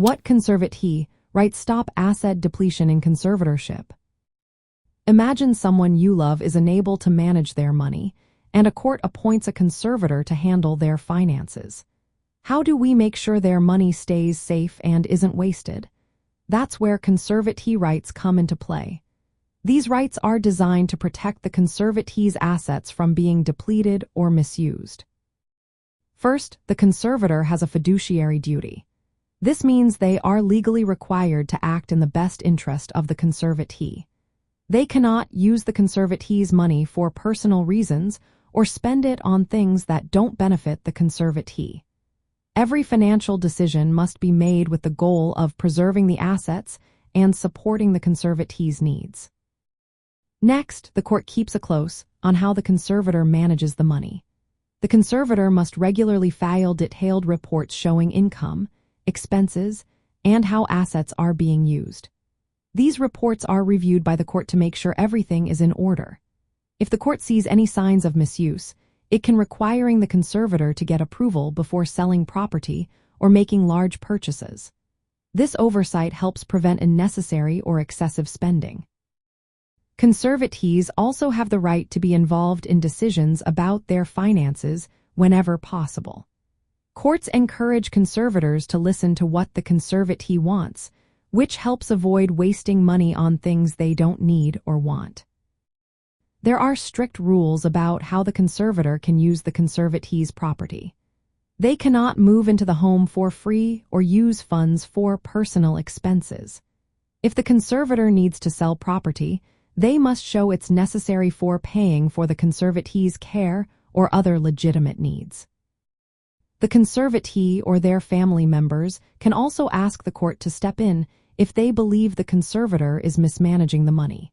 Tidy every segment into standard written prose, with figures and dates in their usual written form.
What conservatee writes stop asset depletion in conservatorship? Imagine someone you love is unable to manage their money, and a court appoints a conservator to handle their finances. How do we make sure their money stays safe and isn't wasted? That's where conservatee rights come into play. These rights are designed to protect the conservatee's assets from being depleted or misused. First, the conservator has a fiduciary duty. This means they are legally required to act in the best interest of the conservatee. They cannot use the conservatee's money for personal reasons or spend it on things that don't benefit the conservatee. Every financial decision must be made with the goal of preserving the assets and supporting the conservatee's needs. Next, the court keeps a close on how the conservator manages the money. The conservator must regularly file detailed reports showing income, expenses, and how assets are being used. These reports are reviewed by the court to make sure everything is in order. If the court sees any signs of misuse, it can require the conservator to get approval before selling property or making large purchases. This oversight helps prevent unnecessary or excessive spending. Conservatees also have the right to be involved in decisions about their finances whenever possible. Courts encourage conservators to listen to what the conservatee wants, which helps avoid wasting money on things they don't need or want. There are strict rules about how the conservator can use the conservatee's property. They cannot move into the home for free or use funds for personal expenses. If the conservator needs to sell property, they must show it's necessary for paying for the conservatee's care or other legitimate needs. The conservatee or their family members can also ask the court to step in if they believe the conservator is mismanaging the money.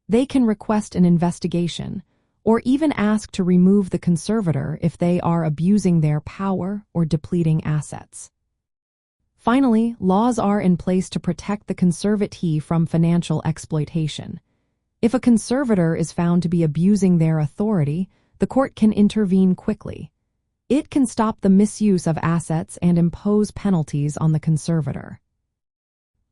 They can request an investigation or even ask to remove the conservator if they are abusing their power or depleting assets. Finally, laws are in place to protect the conservatee from financial exploitation. If a conservator is found to be abusing their authority, the court can intervene quickly. It can stop the misuse of assets and impose penalties on the conservator.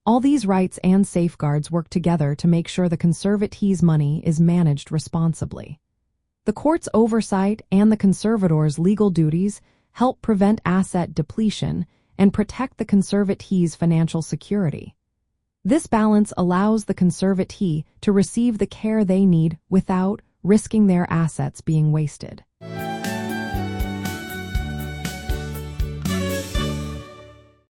All these rights and safeguards work together to make sure the conservatee's money is managed responsibly. The court's oversight and the conservator's legal duties help prevent asset depletion and protect the conservatee's financial security. This balance allows the conservatee to receive the care they need without risking their assets being wasted.